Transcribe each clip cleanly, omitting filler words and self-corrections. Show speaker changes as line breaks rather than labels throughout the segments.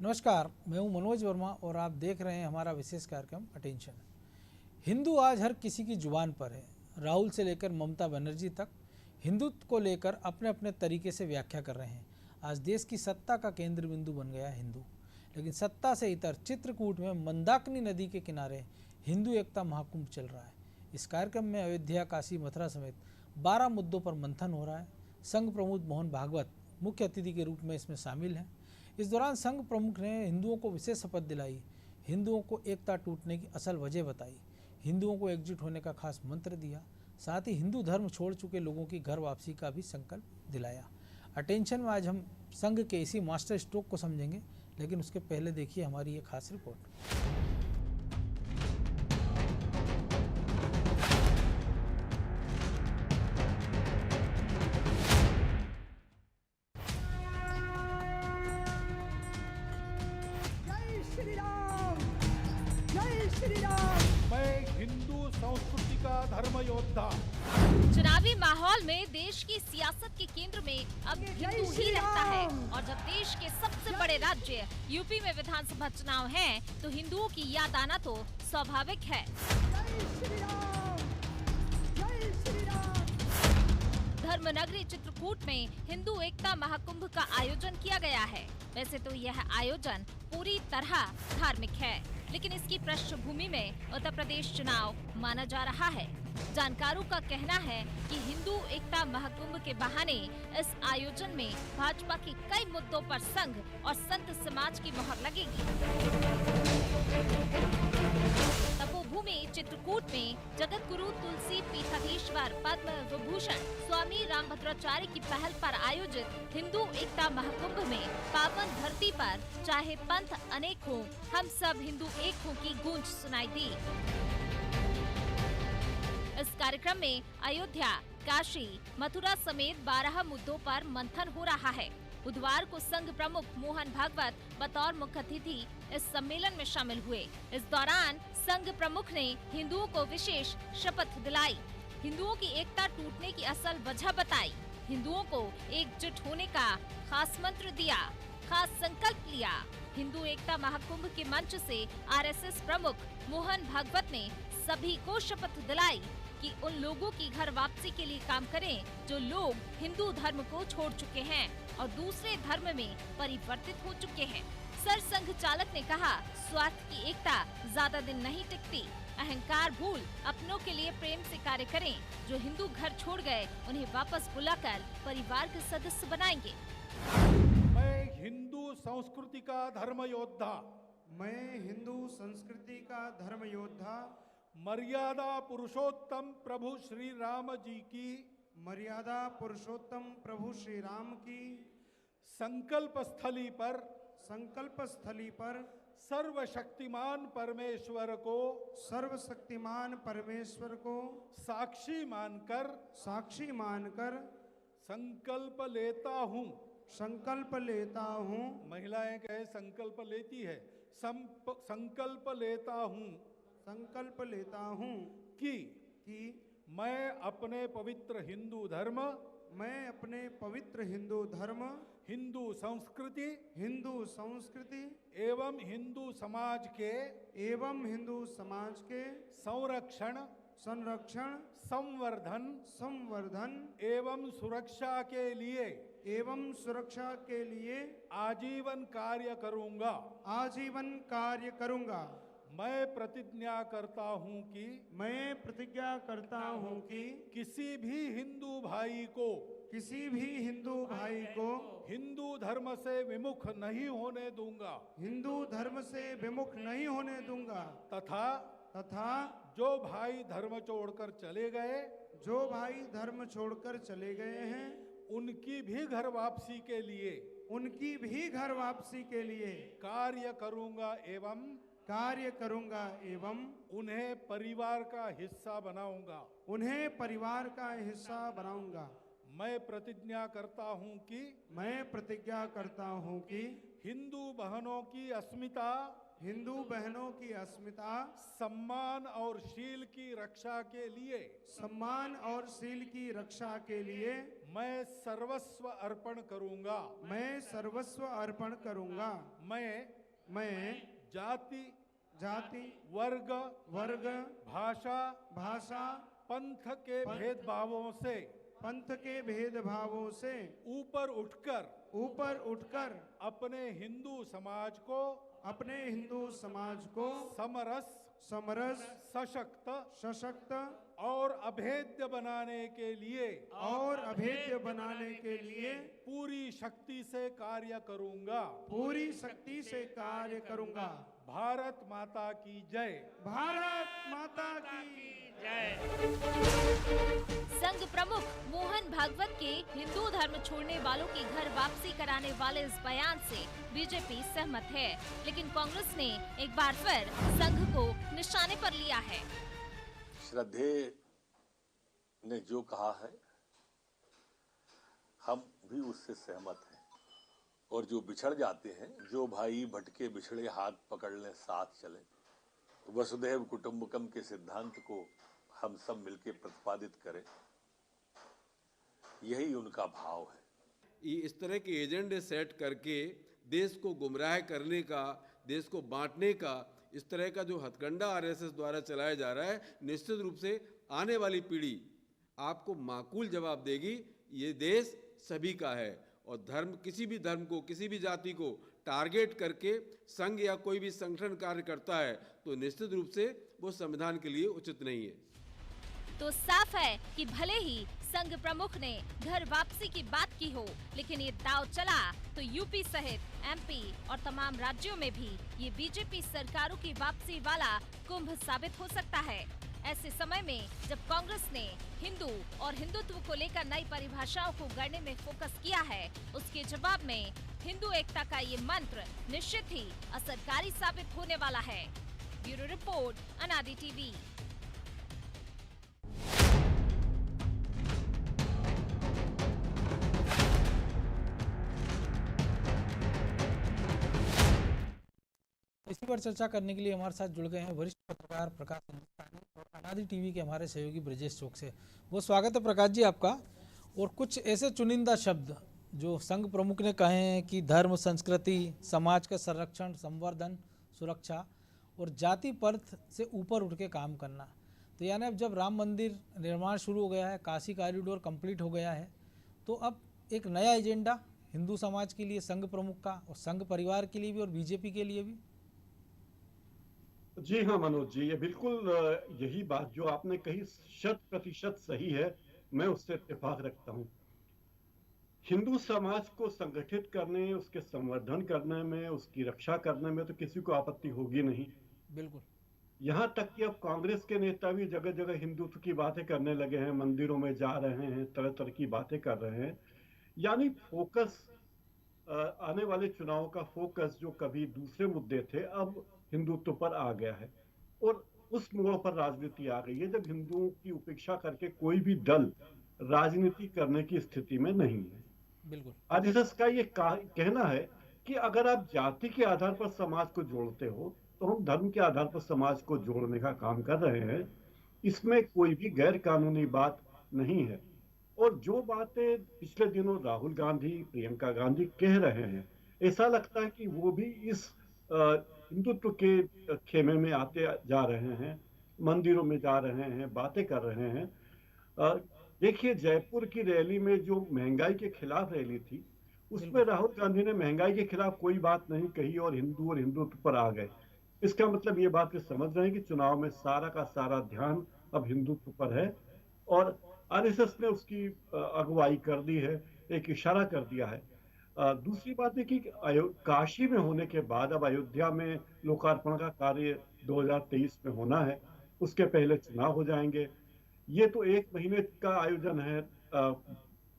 नमस्कार, मैं हूं मनोज वर्मा और आप देख रहे हैं हमारा विशेष कार्यक्रम अटेंशन। हिंदू आज हर किसी की जुबान पर है। राहुल से लेकर ममता बनर्जी तक हिंदुत्व को लेकर अपने अपने तरीके से व्याख्या कर रहे हैं। आज देश की सत्ता का केंद्र बिंदु बन गया हिंदू, लेकिन सत्ता से इतर चित्रकूट में मंदाकिनी नदी के किनारे हिंदू एकता महाकुंभ चल रहा है। इस कार्यक्रम में अयोध्या, काशी, मथुरा समेत 12 मुद्दों पर मंथन हो रहा है। संघ प्रमुख मोहन भागवत मुख्य अतिथि के रूप में इसमें शामिल हैं। इस दौरान संघ प्रमुख ने हिंदुओं को विशेष शपथ दिलाई, हिंदुओं को एकता टूटने की असल वजह बताई, हिंदुओं को एकजुट होने का खास मंत्र दिया, साथ ही हिंदू धर्म छोड़ चुके लोगों की घर वापसी का भी संकल्प दिलाया। अटेंशन में आज हम संघ के इसी मास्टर स्ट्रोक को समझेंगे, लेकिन उसके पहले देखिए हमारी ये खास रिपोर्ट।
मैं हिंदू संस्कृति का धर्म योद्धा।
चुनावी माहौल में देश की सियासत के केंद्र में अब हिंदू ही रहता है, और जब देश के सबसे बड़े राज्य यूपी में विधानसभा चुनाव हैं, तो हिंदुओं की याद आना तो स्वाभाविक है। धर्मनगरी चित्रकूट में हिंदू एकता महाकुंभ का आयोजन किया गया है। वैसे तो यह आयोजन पूरी तरह धार्मिक है, लेकिन इसकी पृष्ठभूमि में उत्तर प्रदेश चुनाव माना जा रहा है। जानकारों का कहना है कि हिंदू एकता महाकुंभ के बहाने इस आयोजन में भाजपा के कई मुद्दों पर संघ और संत समाज की मोहर लगेगी। तपोभूमि चित्रकूट में जगत गुरु तुलसी पीठाधीश्वर पद्म विभूषण स्वामी रामभद्राचार्य की पहल पर आयोजित हिंदू एकता महाकुंभ में पावन धरती पर चाहे पंथ अनेक हो, हम सब हिंदू एक हो की गूंज सुनाई दी। इस कार्यक्रम में अयोध्या, काशी, मथुरा समेत 12 मुद्दों पर मंथन हो रहा है। बुधवार को संघ प्रमुख मोहन भागवत बतौर मुख्य अतिथि इस सम्मेलन में शामिल हुए। इस दौरान संघ प्रमुख ने हिंदुओं को विशेष शपथ दिलाई, हिंदुओं की एकता टूटने की असल वजह बताई, हिंदुओं को एकजुट होने का खास मंत्र दिया, खास संकल्प लिया। हिंदू एकता महाकुंभ के मंच से आरएसएस प्रमुख मोहन भागवत ने सभी को शपथ दिलाई कि उन लोगों की घर वापसी के लिए काम करें जो लोग हिंदू धर्म को छोड़ चुके हैं और दूसरे धर्म में परिवर्तित हो चुके हैं। सरसंघ चालक ने कहा, स्वार्थ की एकता ज्यादा दिन नहीं टिकती। अहंकार भूल अपनों के लिए प्रेम से कार्य करें। जो हिंदू घर छोड़ गए उन्हें वापस बुलाकर परिवार के सदस्य बनाएंगे।
मैं हिंदू संस्कृति का धर्म योद्धा।
मैं हिंदू संस्कृति का धर्म योद्धा।
मर्यादा पुरुषोत्तम प्रभु श्री राम जी की
मर्यादा पुरुषोत्तम प्रभु श्री राम की
संकल्प स्थली पर सर्वशक्तिमान परमेश्वर को साक्षी मानकर संकल्प लेता हूँ। महिलाएं कहे संकल्प लेती है, संकल्प लेता हूँ कि मैं अपने पवित्र हिंदू धर्म हिंदू संस्कृति एवं हिंदू समाज के संरक्षण संवर्धन एवं सुरक्षा के लिए आजीवन कार्य करूंगा। मैं प्रतिज्ञा करता हूँ कि किसी भी हिंदू भाई को हिंदू धर्म से विमुख नहीं होने दूंगा तथा जो भाई धर्म छोड़कर चले गए हैं उनकी भी घर वापसी के लिए कार्य करूंगा एवं उन्हें परिवार का हिस्सा बनाऊंगा। मैं प्रतिज्ञा करता हूँ कि हिंदू बहनों की अस्मिता सम्मान और शील की रक्षा के लिए मैं सर्वस्व अर्पण करूंगा। मैं
मैं
जाति
जाति
वर्ग
वर्ग
भाषा
भाषा
पंथ के भेदभावों से
पंथ के भेदभावों से
ऊपर उठकर अपने हिंदू समाज को समरस सशक्त और अभेद्य बनाने के लिए पूरी शक्ति से कार्य करूंगा। भारत माता की जय।
भारत माता की
संघ प्रमुख मोहन भागवत के हिंदू धर्म छोड़ने वालों की घर वापसी कराने वाले इस बयान से बीजेपी सहमत है, लेकिन कांग्रेस ने एक बार फिर संघ को निशाने पर लिया है।
श्रद्धेय ने जो कहा है हम भी उससे सहमत हैं, और जो बिछड़ जाते हैं, जो भाई भटके बिछड़े हाथ पकड़ने साथ चले, वसुधैव कुटुंबकम के सिद्धांत को हम सब मिलकर प्रतिपादित करें, यही उनका भाव है।
इस तरह के एजेंडे सेट करके देश को गुमराह करने का, देश को बांटने का, इस तरह का जो हथकंडा आरएसएस द्वारा चलाया जा रहा है, निश्चित रूप से आने वाली पीढ़ी आपको माकूल जवाब देगी। ये देश सभी का है, और धर्म, किसी भी धर्म को, किसी भी जाति को टारगेट करके संघ या कोई भी संगठन कार्य करता है तो निश्चित रूप से वो संविधान के लिए उचित नहीं है।
तो साफ है कि भले ही संघ प्रमुख ने घर वापसी की बात की हो, लेकिन ये दांव चला तो यूपी सहित एमपी और तमाम राज्यों में भी ये बीजेपी सरकारों की वापसी वाला कुंभ साबित हो सकता है। ऐसे समय में जब कांग्रेस ने हिंदू और हिंदुत्व को लेकर नई परिभाषाओं को गढ़ने में फोकस किया है, उसके जवाब में हिंदू एकता का ये मंत्र निश्चित ही असरकारी साबित होने वाला है। ब्यूरो रिपोर्ट, अनादि टीवी।
इसी पर चर्चा करने के लिए हमारे साथ जुड़ गए हैं वरिष्ठ पत्रकार प्रकाश हिंदुस्तानी और अनादि टीवी के हमारे सहयोगी ब्रजेश चौक से। वो स्वागत है प्रकाश जी आपका। और कुछ ऐसे चुनिंदा शब्द जो संघ प्रमुख ने कहे हैं कि धर्म, संस्कृति, समाज का संरक्षण, संवर्धन, सुरक्षा और जाति पंथ से ऊपर उठ के काम करना। तो यानी अब जब राम मंदिर निर्माण शुरू हो गया है, काशी कॉरिडोर कंप्लीट हो गया है, तो अब एक नया एजेंडा हिंदू समाज के लिए संघ प्रमुख का, और संघ परिवार के लिए भी और बीजेपी के लिए भी।
जी हाँ मनोज जी, ये बिल्कुल यही बात जो आपने कही 100% सही है। मैं उससे इत्तेफाक रखता हूँ। हिंदू समाज को संगठित करने, उसके संवर्धन करने में, उसकी रक्षा करने में तो किसी को आपत्ति होगी नहीं।
बिल्कुल।
यहाँ तक कि अब कांग्रेस के नेता भी जगह जगह हिंदुत्व की बातें करने लगे हैं, मंदिरों में जा रहे हैं, तरह तरह की बातें कर रहे हैं। यानी फोकस, आने वाले चुनाव का फोकस जो कभी दूसरे मुद्दे थे, अब हिंदुत्व पर आ गया है, और उस मोड़ पर राजनीति आ गई है जब हिंदुओं की उपेक्षा करके कोई भी दल राजनीति करने की स्थिति में नहीं है।
बिल्कुल।
आरएसएस का ये कहना है कि अगर आप जाति के आधार पर समाज को जोड़ते हो तो हम धर्म के आधार पर समाज को जोड़ने का काम कर रहे हैं। इसमें कोई भी गैर कानूनी बात नहीं है। और जो बातें पिछले दिनों राहुल गांधी, प्रियंका गांधी कह रहे हैं, ऐसा लगता है कि वो भी इस हिंदुत्व के खेमे में आते जा रहे हैं, मंदिरों में जा रहे हैं, बातें कर रहे हैं। देखिए, जयपुर की रैली में जो महंगाई के खिलाफ रैली थी, उसमें राहुल गांधी ने महंगाई के खिलाफ कोई बात नहीं कही और हिंदुत्व पर आ गए। इसका मतलब ये बात समझ रहे हैं कि चुनाव में सारा का सारा ध्यान अब हिंदुत्व पर है, और आरएसएस ने उसकी अगुवाई कर दी है, एक इशारा कर दिया है। दूसरी बात है कि काशी में होने के बाद अब अयोध्या में लोकार्पण का कार्य 2023 में होना है, उसके पहले चुनाव हो जाएंगे। ये तो 1 महीने का आयोजन है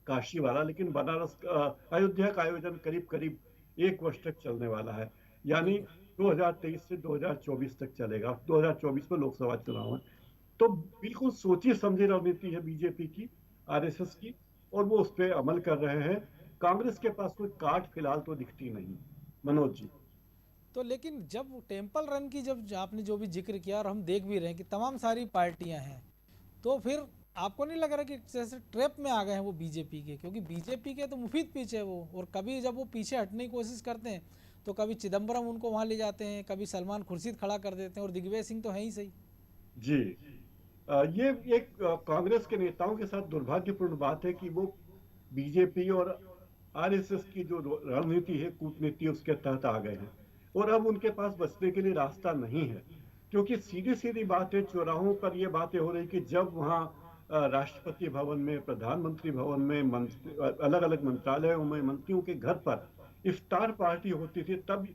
काशी वाला, लेकिन बनारस अयोध्या का आयोजन करीब करीब 1 वर्ष तक चलने वाला है, यानी 2023 से 2024 तक चलेगा। 2024 में लोकसभा चुनाव है। तो बिल्कुल सोची समझी रणनीति है बीजेपी की, आरएसएस की, और वो उस पर अमल कर रहे हैं। कांग्रेस के पास कोई काट फिलहाल तो दिखती नहीं मनोज जी।
तो लेकिन जब टेम्पल रन की जब आपने जो भी जिक्र किया, और हम देख भी रहे हैं कि तमाम सारी पार्टियां हैं, तो फिर आपको नहीं लग रहा कि जैसे ट्रैप में आ गए हैं वो बीजेपी के? क्योंकि बीजेपी के तो मुफीद पीछे वो, और कभी जब वो पीछे हटने की कोशिश करते हैं तो कभी चिदम्बरम उनको वहाँ ले जाते हैं, कभी सलमान खुर्शीद खड़ा कर देते हैं, और दिग्विजय सिंह तो है ही सही।
जी, ये एक कांग्रेस के नेताओं के साथ दुर्भाग्यपूर्ण बात है कि वो बीजेपी और आरएसएस की जो रणनीति है, कूटनीति, उसके तहत आ गए हैं और अब उनके पास बचने के लिए रास्ता नहीं है। क्योंकि सीधी सीधी बात है, चौराहों पर ये बातें हो रही कि जब वहाँ राष्ट्रपति भवन में, प्रधानमंत्री भवन में, अलग अलग मंत्रालयों में मंत्रियों के घर पर इफ्तार पार्टी होती थी, तब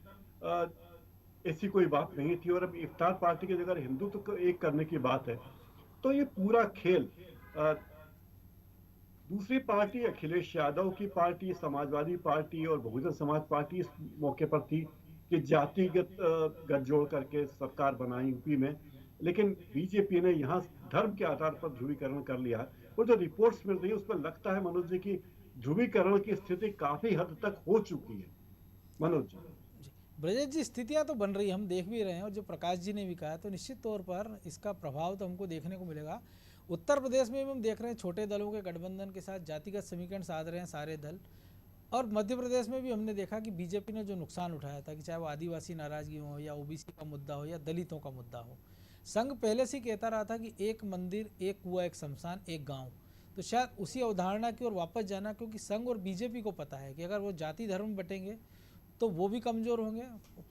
ऐसी कोई बात नहीं थी। और अब इफ्तार पार्टी की जगह हिंदुत्व को एक करने की बात है। तो ये पूरा खेल दूसरी पार्टी, अखिलेश यादव की पार्टी, समाजवादी पार्टी और बहुजन समाज पार्टी इस मौके पर थी कि जातिगत गठजोड़ करके सरकार बनाई यूपी में, लेकिन बीजेपी ने यहाँ धर्म के आधार पर ध्रुवीकरण कर लिया। और जो रिपोर्ट्स मिल रही है उसमें लगता है मनोज जी की ध्रुवीकरण की स्थिति काफी हद तक हो चुकी है। मनोज जी।
ब्रजेश जी, स्थितियां तो बन रही है, हम देख भी रहे हैं, और जो प्रकाश जी ने भी कहा, तो निश्चित तौर पर इसका प्रभाव तो हमको देखने को मिलेगा। उत्तर प्रदेश में भी हम देख रहे हैं छोटे दलों के गठबंधन के साथ जातिगत समीकरण साध रहे हैं सारे दल, और मध्य प्रदेश में भी हमने देखा कि बीजेपी ने जो नुकसान उठाया था, कि चाहे वो आदिवासी नाराजगी हो या ओबीसी का मुद्दा हो या दलितों का मुद्दा हो, संघ पहले से कहता रहा था कि एक मंदिर, एक कुआं, एक शमशान, एक गाँव। तो शायद उसी अवधारणा की ओर वापस जाना, क्योंकि संघ और बीजेपी को पता है कि अगर वो जाति धर्म में बटेंगे तो वो भी कमज़ोर होंगे,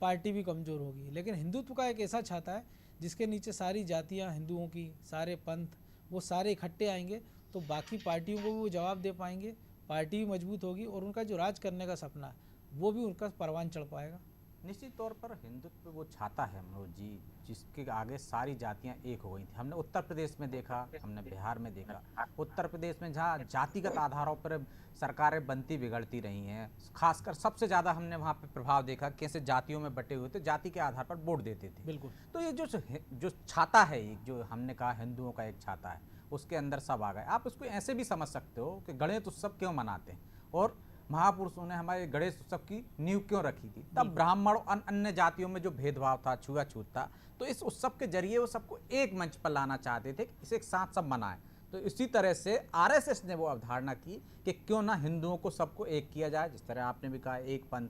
पार्टी भी कमज़ोर होगी। लेकिन हिंदुत्व का एक ऐसा छाता है जिसके नीचे सारी जातियां हिंदुओं की, सारे पंथ, वो सारे इकट्ठे आएंगे, तो बाकी पार्टियों को भी वो जवाब दे पाएंगे, पार्टी भी मजबूत होगी, और उनका जो राज करने का सपना है वो भी उनका परवान चढ़ पाएगा।
निश्चित तौर पर हिंदुत्व वो छाता है मनोज जी, जिसके आगे सारी जातियां एक हो गई थी। हमने उत्तर प्रदेश में देखा, हमने बिहार में देखा। उत्तर प्रदेश में जहाँ जातिगत आधारों पर सरकारें बनती बिगड़ती रही हैं, खासकर सबसे ज़्यादा हमने वहाँ पे प्रभाव देखा कैसे जातियों में बटे हुए थे, जाति के आधार पर वोट देते थे।
बिल्कुल। तो
ये जो छाता है, एक जो हमने कहा हिंदुओं का एक छाता है, उसके अंदर सब आ गए। आप उसको ऐसे भी समझ सकते हो कि गणेश उत्सव क्यों मनाते हैं और महापुरुषों ने हमारे गणेश उत्सव की नींव क्यों रखी थी। तब ब्राह्मण और अन्य जातियों में जो भेदभाव था, छुआछूत था, तो इस उत्सव के जरिए वो सबको एक मंच पर लाना चाहते थे, इसे एक साथ सब मनाएं। तो इसी तरह से आरएसएस ने वो अवधारणा की कि क्यों ना हिंदुओं को सबको एक किया जाए। जिस तरह आपने भी कहा, एक पंथ,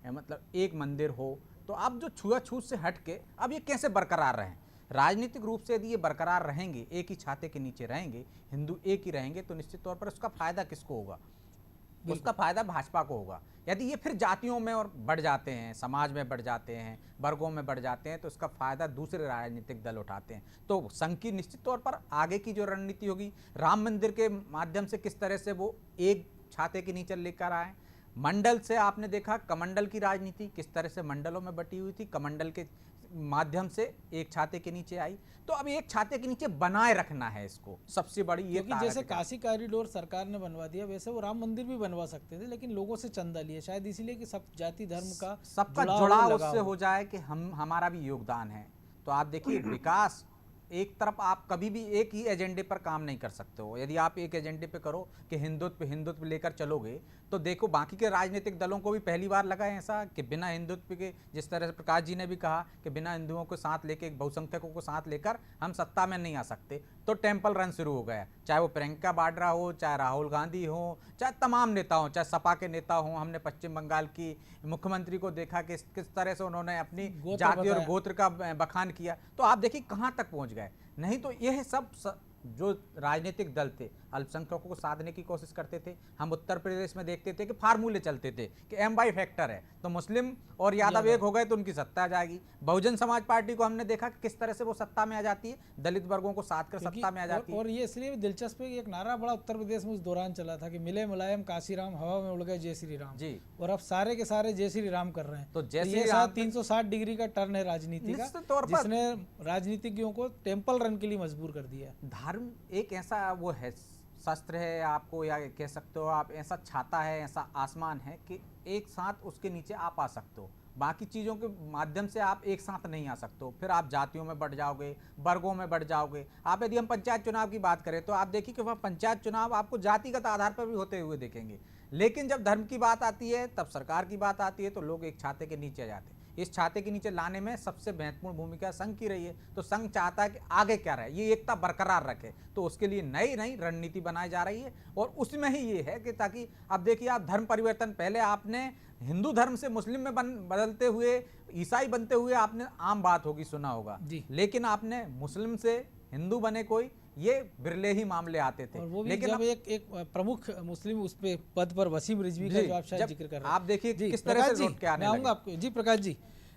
मतलब एक मंदिर हो। तो अब जो छुआछूत से हट के अब ये कैसे बरकरार रहें, राजनीतिक रूप से यदि ये बरकरार रहेंगे, एक ही छाते के नीचे रहेंगे, हिंदू एक ही रहेंगे, तो निश्चित तौर पर उसका फायदा किसको होगा? उसका फायदा भाजपा को होगा। यदि ये फिर जातियों में और बढ़ जाते हैं, समाज में बढ़ जाते हैं, वर्गों में बढ़ जाते हैं, तो इसका फायदा दूसरे राजनीतिक दल उठाते हैं। तो संघ की निश्चित तौर पर आगे की जो रणनीति होगी, राम मंदिर के माध्यम से किस तरह से वो एक छाते के नीचे लेकर आए। मंडल से आपने देखा कमंडल की राजनीति किस तरह से मंडलों में बटी हुई थी, कमंडल के माध्यम से एक छाते के नीचे आई। तो अब एक छाते के नीचे बनाए रखना है इसको, सबसे बड़ी ये
क्योंकि जैसे काशी कॉरिडोर सरकार ने बनवा दिया, वैसे वो राम मंदिर भी बनवा सकते थे, लेकिन लोगों से चंदा लिए, शायद इसीलिए कि सब जाति धर्म का
सबका जुड़ाव उससे हो जाए कि हमारा भी योगदान है। तो आप देखिए, विकास एक तरफ आप कभी भी एक ही एजेंडे पर काम नहीं कर सकते हो। यदि आप एक एजेंडे पे करो कि हिंदुत्व लेकर चलोगे, तो देखो बाकी के राजनीतिक दलों को भी पहली बार लगा है ऐसा कि बिना हिंदुत्व के, जिस तरह से प्रकाश जी ने भी कहा कि बिना हिंदुओं को साथ लेके, बहुसंख्यकों को साथ लेकर हम सत्ता में नहीं आ सकते, तो टेम्पल रन शुरू हो गया। चाहे वो प्रियंका वाड्रा हो, चाहे राहुल गांधी हो, चाहे तमाम नेता हो, चाहे सपा के नेता हो। हमने पश्चिम बंगाल की मुख्यमंत्री को देखा कि किस तरह से उन्होंने अपनी जाति और गोत्र का बखान किया। तो आप देखिए कहाँ तक पहुँच गए। नहीं तो यह सब जो राजनीतिक दल थे अल्पसंख्यकों को साधने की कोशिश करते थे। हम उत्तर प्रदेश में देखते थे कि फार्मूले चलते थे कि M/N फैक्टर है, तो मुस्लिम और यादव एक हो गए तो उनकी सत्ता आ जाएगी। बहुजन समाज पार्टी को हमने देखा कि किस तरह से वो सत्ता में आ जाती है, दलित वर्गों को साथ कर सत्ता में आ जाती है।
और ये इसलिए भी दिलचस्प है कि एक नारा बड़ा उत्तर प्रदेश में उस दौरान चला था कि मिले मुलायम काशीराम, हवा में उड़ गए जय श्री राम
जी।
और अब सारे के सारे जय श्री राम कर रहे हैं।
तो
ये 360 डिग्री का टर्न है राजनीति का, जिसने राजनीतिज्ञों को टेम्पल रन के लिए मजबूर कर दिया।
धर्म एक ऐसा वो है, शस्त्र है आपको, या कह सकते हो आप, ऐसा छाता है, ऐसा आसमान है कि एक साथ उसके नीचे आप आ सकते हो। बाकी चीज़ों के माध्यम से आप एक साथ नहीं आ सकते हो। फिर आप जातियों में बढ़ जाओगे, वर्गों में बढ़ जाओगे। आप यदि हम पंचायत चुनाव की बात करें तो आप देखिए कि वह पंचायत चुनाव आपको जातिगत आधार पर भी होते हुए देखेंगे। लेकिन जब धर्म की बात आती है, तब सरकार की बात आती है, तो लोग एक छाते के नीचे आ जाते हैं। इस छाते के नीचे लाने में सबसे महत्वपूर्ण भूमिका संघ की रही है। तो संघ चाहता है कि आगे क्या रहे, ये एकता बरकरार रखे, तो उसके लिए नई नई रणनीति बनाई जा रही है। और उसमें ही ये है कि ताकि अब देखिए आप धर्म परिवर्तन, पहले आपने हिंदू धर्म से मुस्लिम में बदलते हुए, ईसाई बनते हुए आपने आम बात होगी, सुना होगा, लेकिन आपने मुस्लिम से हिंदू बने कोई, ये बिरले ही मामले आते थे।
और वो भी
लेकिन
जब एक प्रमुख मुस्लिम उस पे पद पर वसीम रिजवी का जो आप शायद जिक्र कर रहे हैं,
आप देखिए किस तरह से लौट के आने लगे।
आपको जी प्रकाश जी,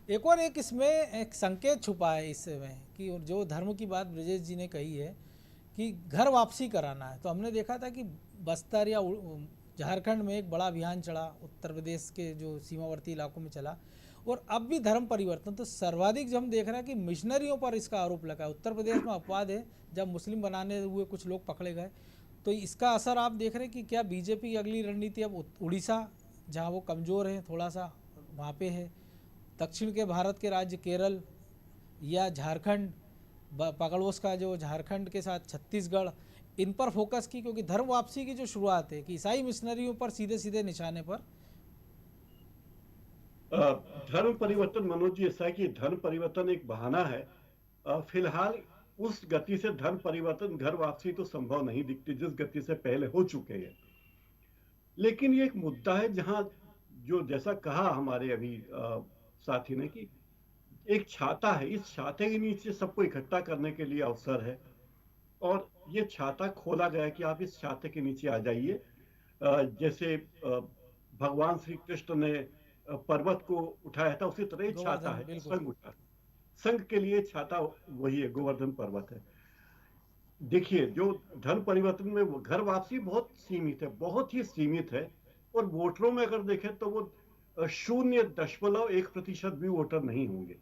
एक और एक इसमें एक संकेत छुपा है इसमें कि जो धर्म की बात ब्रजेश जी ने कही है कि घर वापसी कराना है। तो हमने देखा था कि बस्तर या झारखंड में एक बड़ा अभियान चला, उत्तर प्रदेश के जो सीमावर्ती इलाकों में चला, और अब भी धर्म परिवर्तन। तो सर्वाधिक जो हम देख रहे हैं कि मिशनरियों पर इसका आरोप लगा है। उत्तर प्रदेश में अपवाद है, जब मुस्लिम बनाने हुए कुछ लोग पकड़े गए। तो इसका असर आप देख रहे हैं कि क्या बीजेपी की अगली रणनीति अब उड़ीसा, जहां वो कमज़ोर है थोड़ा सा, वहाँ पे है, दक्षिण के भारत के राज्य केरल या झारखंड, पकड़ोस का जो झारखंड के साथ छत्तीसगढ़, इन पर फोकस की, क्योंकि धर्म वापसी की जो शुरुआत है कि ईसाई मिशनरियों पर सीधे सीधे निशाने पर
धर्म परिवर्तन, मनोज जी, ऐसा है कि धर्म परिवर्तन एक बहाना है। फिलहाल उस गति से धर्म परिवर्तन, घर वापसी तो संभव नहीं दिखती जिस गति से पहले हो चुके हैं। लेकिन ये एक मुद्दा है जहां जो जैसा कहा हमारे अभी साथी ने कि एक छाता है, इस छाते के नीचे सबको इकट्ठा करने के लिए अवसर है, और ये छाता खोला गया कि आप इस छाते के नीचे आ जाइए। जैसे भगवान श्री कृष्ण ने पर्वत को उठाया था, उसी तरह छाता है, संघ उठा, संघ के लिए छाता वही है, गोवर्धन पर्वत है। देखिए, जो धर्म परिवर्तन में घर वापसी बहुत सीमित है, बहुत ही सीमित है, और वोटरों में अगर देखें तो वो 0.1% भी वोटर नहीं होंगे।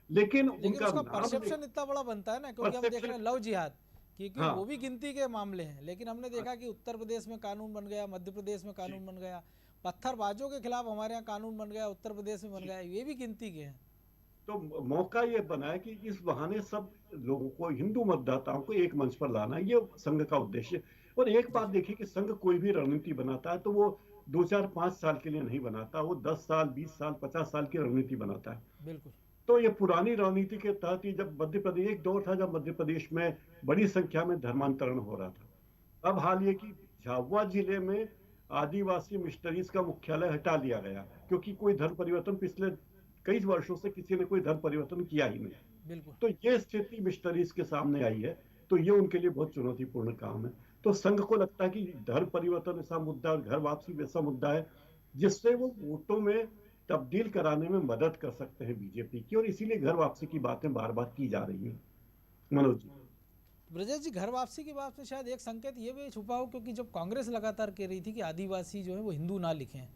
लेकिन उनका
परसेप्शन इतना बड़ा बनता है ना, क्योंकि हम देख रहे हैं लव जिहाद, क्योंकि वो भी गिनती के मामले हैं। लेकिन हमने देखा कि उत्तर प्रदेश में कानून बन गया, मध्य प्रदेश में कानून बन गया, पत्थरबाजों के खिलाफ हमारे यहाँ कानून बन गया, उत्तर प्रदेश में बन गया, ये भी गिनती के हैं।
तो मौका ये बना है कि इस बहाने सब लोगों को, हिंदू मतदाताओं को एक मंच पर लाना, ये संघ का उद्देश्य। और एक बात देखिए कि संघ कोई भी रणनीति बनाता है तो वो 2, 4, 5 साल के लिए नहीं बनाता, वो 10 साल, 20 साल, 50 साल की रणनीति बनाता है।
बिल्कुल।
तो ये पुरानी रणनीति के तहत ही, जब मध्य प्रदेश, एक दौर था जब मध्य प्रदेश में बड़ी संख्या में धर्मांतरण हो रहा था। अब हाल ये कि झाबुआ जिले में आदिवासी मिशनरीज का मुख्यालय हटा लिया गया, क्योंकि कोई धर्म परिवर्तन पिछले कई वर्षों से किसी ने कोई धर्म परिवर्तन किया ही नहीं।
बिल्कुल।
तो ये स्थिति मिशनरीज के सामने आई है, तो ये उनके लिए बहुत चुनौतीपूर्ण काम है। तो संघ को लगता है कि धर्म परिवर्तन ऐसा मुद्दा और घर वापसी वैसा मुद्दा है जिससे वो वोटों में तब्दील कराने में मदद कर सकते हैं बीजेपी की, और इसीलिए घर वापसी की बातें बार बार की जा रही है। मनोज जी,
ब्रजेश जी, घर वापसी की बात में शायद एक संकेत ये भी छुपा हो, क्योंकि जब कांग्रेस लगातार कह रही थी कि आदिवासी जो है वो हिंदू ना लिखें,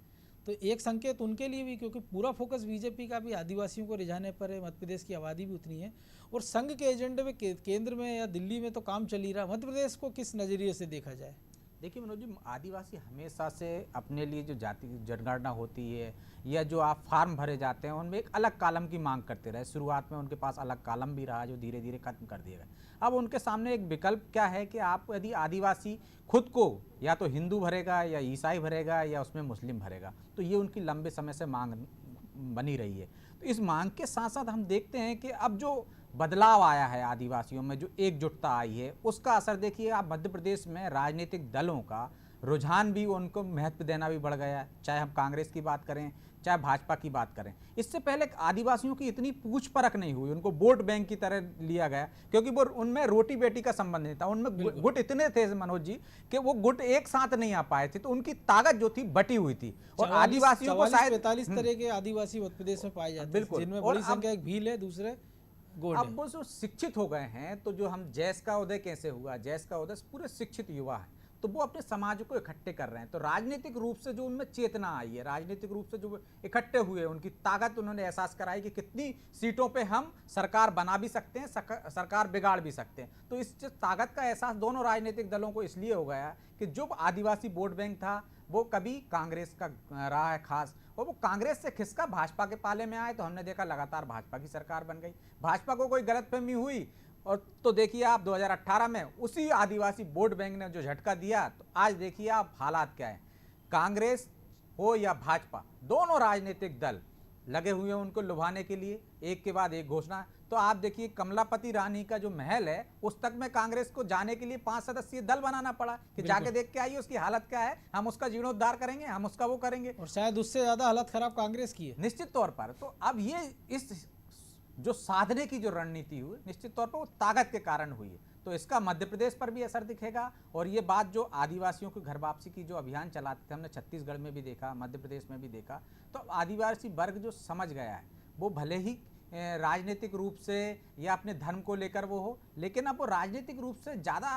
तो एक संकेत उनके लिए भी, क्योंकि पूरा फोकस बीजेपी का भी आदिवासियों को रिझाने पर है, मध्य प्रदेश की आबादी भी उतनी है, और संघ के एजेंडे में केंद्र में या दिल्ली में तो काम चल ही रहा, मध्य प्रदेश को किस नज़रिए से देखा जाए?
देखिए मनोज जी, आदिवासी हमेशा से अपने लिए जो जाति जनगणना होती है या जो आप फार्म भरे जाते हैं उनमें एक अलग कॉलम की मांग करते रहे। शुरुआत में उनके पास अलग कॉलम भी रहा जो धीरे धीरे खत्म कर दिए गए। अब उनके सामने एक विकल्प क्या है कि आप यदि आदिवासी खुद को या तो हिंदू भरेगा या ईसाई भरेगा या उसमें मुस्लिम भरेगा, तो ये उनकी लंबे समय से मांग बनी रही है। तो इस मांग के साथ साथ हम देखते हैं कि अब जो बदलाव आया है आदिवासियों में, जो एकजुटता आई है, उसका असर देखिए आप मध्य प्रदेश में राजनीतिक दलों का रुझान भी, उनको महत्व देना भी बढ़ गया है। चाहे हम कांग्रेस की बात करें, चाहे भाजपा की बात करें। इससे पहले आदिवासियों की इतनी पूछ परख नहीं हुई, उनको वोट बैंक की तरह लिया गया, क्योंकि वो उनमें रोटी बेटी का संबंध नहीं था। उनमें गुट इतने थे मनोज जी कि वो गुट एक साथ नहीं आ पाए थे, तो उनकी ताकत जो थी बटी हुई थी। और आदिवासियों को शायद
45 तरह के आदिवासी मध्य प्रदेश में पाए जाते हैं, जिनमें बड़ी संख्या एक भील है, दूसरे गोंड है।
अब वो जो शिक्षित हो गए हैं, तो जो हम जैस का उदय कैसे हुआ, जैस का उदय पूरे शिक्षित युवा है, तो वो अपने समाज को इकट्ठे कर रहे हैं। तो राजनीतिक रूप से जो उनमें चेतना आई है, राजनीतिक रूप से जो इकट्ठे हुए, उनकी ताकत उन्होंने एहसास कराई कि कितनी सीटों पे हम सरकार बना भी सकते हैं, सरकार बिगाड़ भी सकते हैं। तो इस ताकत का एहसास दोनों राजनीतिक दलों को इसलिए हो गया कि जो आदिवासी वोट बैंक था वो कभी कांग्रेस का रहा है खास, और वो कांग्रेस से खिसका भाजपा के पाले में आए, तो हमने देखा लगातार भाजपा की सरकार बन गई। भाजपा को कोई गलतफहमी हुई और तो देखिए आप 2018 में उसी आदिवासी वोट बैंक ने जो झटका दिया, तो आज देखिए आप हालात क्या है। कांग्रेस हो या भाजपा, दोनों राजनीतिक दल लगे हुए हैं उनको लुभाने के लिए, एक के बाद एक घोषणा। तो आप देखिए कमलापति रानी का जो महल है उस तक में कांग्रेस को जाने के लिए 5 सदस्यीय दल बनाना पड़ा कि जाके देख के आइए उसकी हालत क्या है, हम उसका जीर्णोद्धार करेंगे, हम उसका वो करेंगे।
और शायद उससे ज्यादा हालत खराब कांग्रेस की है
निश्चित तौर पर। तो अब ये इस जो साधने की जो रणनीति हुई निश्चित तौर पर वो ताकत के कारण हुई है। तो इसका मध्य प्रदेश पर भी असर दिखेगा। और ये बात जो आदिवासियों की घर वापसी की जो अभियान चलाते थे, हमने छत्तीसगढ़ में भी देखा, मध्य प्रदेश में भी देखा, तो आदिवासी वर्ग जो समझ गया है वो भले ही राजनीतिक रूप से या अपने धर्म को लेकर वो हो, लेकिन अब वो राजनीतिक रूप से ज़्यादा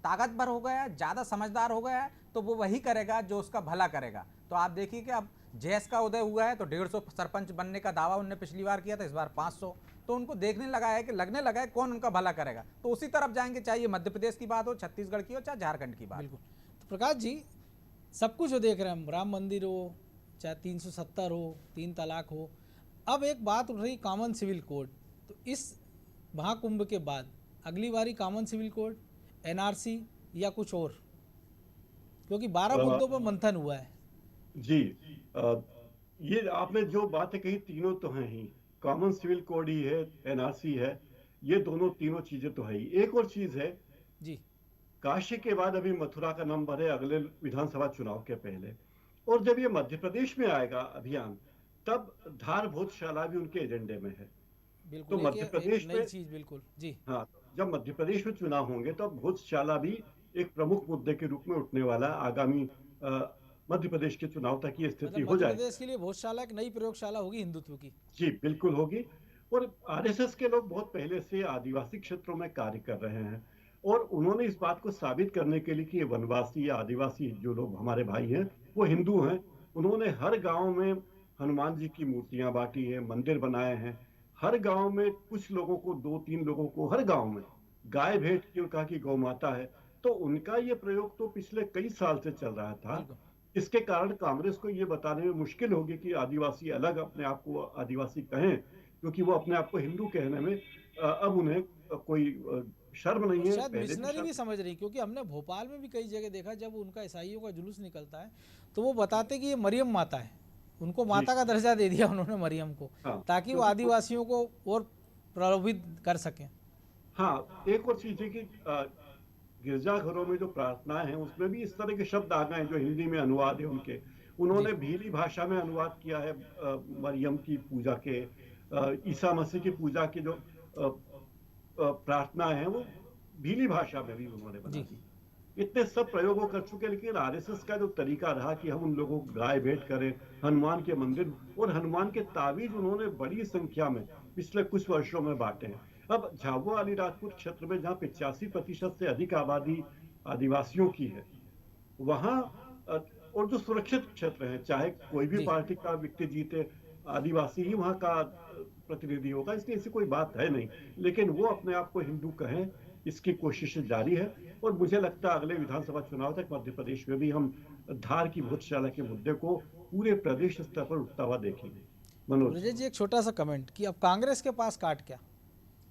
ताकतवर हो गया है, ज़्यादा समझदार हो गया है, तो वो वही करेगा जो उसका भला करेगा। तो आप देखिए कि अब जैस का उदय हुआ है तो 150 सरपंच बनने का दावा उनने पिछली बार किया था, इस बार 500। तो उनको देखने लगा है कि लगने लगा है कौन उनका भला करेगा, तो उसी तरफ जाएंगे, चाहे ये मध्य प्रदेश की बात हो, छत्तीसगढ़ की हो, चाहे झारखंड की बात।
बिल्कुल। तो प्रकाश जी, सब कुछ जो देख रहे हैं हम, राम मंदिर हो, चाहे 370 हो, 3 तलाक हो, अब एक बात उठ रही कॉमन सिविल कोड। तो इस महाकुंभ के बाद अगली बारी कॉमन सिविल कोड, एनआरसी या कुछ और, क्योंकि 12 मुद्दों पर मंथन हुआ है।
जी, ये आपने जो बातें कही तीनों तो हैं ही, कॉमन सिविल कोड ही है, एनआरसी है, ये दोनों तीनों चीजें तो है ही। एक और चीज है
जी,
काशी के बाद अभी मथुरा का नंबर है अगले विधानसभा चुनाव के पहले, और जब ये मध्य प्रदेश में आएगा अभियान तब धार भोजशाला भी उनके एजेंडे में है।
बिल्कुल।
तो मध्य प्रदेश
नई
में
चीज, बिल्कुल जी।
हाँ, जब मध्य प्रदेश में चुनाव होंगे तो भोजशाला भी एक प्रमुख मुद्दे के रूप में उठने वाला है। आगामी मध्य प्रदेश के चुनाव तक ये स्थिति हो
मध्य
जाए।
प्रदेश के लिए भोजशाला एक नई प्रयोगशाला होगी हिंदुत्व की।
जी बिल्कुल होगी। और आरएसएस के लोग बहुत पहले से आदिवासी क्षेत्रों में कार्य कर रहे हैं, और उन्होंने इस बात को साबित करने के लिए कि ये वनवासी या आदिवासी जो लोग हमारे भाई हैं वो हिंदू हैं, उन्होंने हर गांव में हनुमान जी की मूर्तियां बांटी है, मंदिर बनाए हैं। हर गांव में कुछ लोगों को, 2-3 लोगों को हर गांव में गाय भेंट की और कहा कि गौ माता है। तो उनका ये प्रयोग तो पिछले कई साल से चल रहा था। इसके कारण कांग्रेस को ये बताने में मुश्किल होगी कि आदिवासी अलग अपने आप को आदिवासी कहें, क्योंकि वो अपने आप को हिंदू कहने में अब उन्हें कोई शर्म नहीं है।
शायद मिशनरी भी समझ रही, क्योंकि हमने भोपाल में भी कई जगह देखा जब उनका ईसाइयों का जुलूस निकलता है तो वो बताते कि ये मरियम माता है, उनको माता का दर्जा दे दिया उन्होंने मरियम को, ताकि वो आदिवासियों को और प्रलोभित कर सकें।
हाँ, एक और चीज है कि गिरजाघरों में जो प्रार्थनाएं हैं उसमें भी इस तरह के शब्द आ गए जो हिंदी में अनुवाद है उनके। उन्होंने भीली भाषा में अनुवाद किया है मरियम की पूजा के, ईसा मसीह की पूजा की जो प्रार्थनाएं हैं वो भीली भाषा में भी उन्होंने बना दी। इतने सब प्रयोगों कर चुके, लेकिन आरएसएस का जो तरीका रहा कि हम उन लोगों को गाय भेंट करें, हनुमान के मंदिर और हनुमान के ताबीज उन्होंने बड़ी संख्या में पिछले कुछ वर्षों में बांटे हैं। अब झाबुआ अलीराजपुर क्षेत्र में जहाँ 85% से अधिक आबादी आदिवासियों की है, वहाँ और जो सुरक्षित क्षेत्र है, चाहे कोई भी पार्टी का व्यक्ति जीते, आदिवासी ही वहाँ का प्रतिनिधि होगा, इसलिए ऐसी कोई बात है नहीं। लेकिन वो अपने आप को हिंदू कहें, इसकी कोशिश जारी है। और मुझे लगता है अगले विधानसभा चुनाव तक मध्य प्रदेश में भी हम धार की भोजशाला के मुद्दे को पूरे प्रदेश स्तर पर उठता हुआ देखेंगे। मनोज
जी, एक छोटा सा कमेंट कि अब कांग्रेस के पास काट क्या?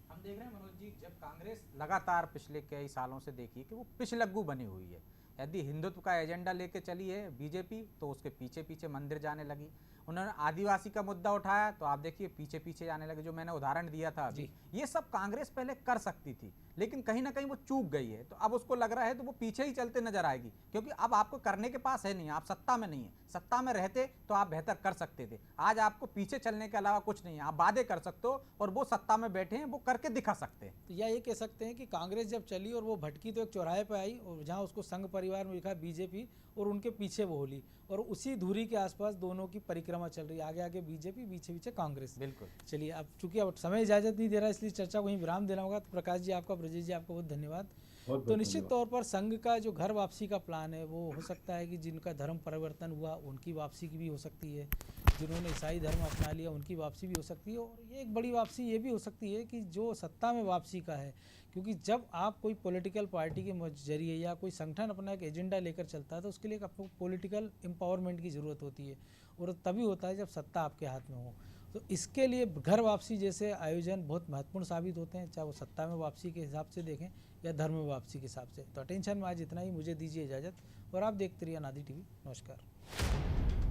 हम देख रहे हैं मनोज जी, जब कांग्रेस लगातार पिछले कई सालों से देखिए कि वो पिछलग्गू बनी हुई है। यदि हिंदुत्व का एजेंडा लेके चली है बीजेपी तो उसके पीछे पीछे मंदिर जाने लगी। उन्होंने आदिवासी का मुद्दा उठाया तो आप देखिए पीछे पीछे जाने लगे। जो मैंने उदाहरण दिया था अभी, ये सब कांग्रेस पहले कर सकती थी, लेकिन कहीं ना कहीं वो चूक गई है। तो अब उसको लग रहा है तो वो पीछे ही चलते नजर आएगी, क्योंकि अब आपको करने के पास है नहीं, आप सत्ता में नहीं है। सत्ता में रहते तो आप बेहतर कर सकते थे, आज आपको पीछे चलने के अलावा कुछ नहीं है। आप वादे कर सकते हो और वो सत्ता में बैठे हैं, वो करके दिखा सकते हैं।
तो या ये कह सकते हैं कि कांग्रेस जब चली और वो भटकी तो एक चौराहे पे आई और जहाँ उसको संघ परिवार में लिखा बीजेपी और उनके पीछे वो होली, और उसी धुरी के आसपास दोनों की परिक्रमा चल रही है, आगे आगे बीजेपी, पीछे पीछे कांग्रेस।
बिल्कुल।
चलिए, अब चूंकि अब समय इजाजत नहीं दे रहा, इसलिए चर्चा को ही विराम देना होगा। तो प्रकाश जी आपका, ब्रजेश जी आपका बहुत धन्यवाद। तो निश्चित तौर पर संघ का जो घर वापसी का प्लान है वो हो सकता है कि जिनका धर्म परिवर्तन हुआ उनकी वापसी की भी हो सकती है, जिन्होंने ईसाई धर्म अपना लिया उनकी वापसी भी हो सकती है, और ये एक बड़ी वापसी ये भी हो सकती है कि जो सत्ता में वापसी का है, क्योंकि जब आप कोई पॉलिटिकल पार्टी के जरिए या कोई संगठन अपना एक एजेंडा लेकर चलता है तो उसके लिए आपको पॉलिटिकल एम्पावरमेंट की ज़रूरत होती है, और तभी होता है जब सत्ता आपके हाथ में हो। तो इसके लिए घर वापसी जैसे आयोजन बहुत महत्वपूर्ण साबित होते हैं, चाहे वो सत्ता में वापसी के हिसाब से देखें या धर्म में वापसी के हिसाब से। तो अटेंशन में आज इतना ही, मुझे दीजिए इजाज़त, और आप देखते रहिए अनादि टीवी। नमस्कार।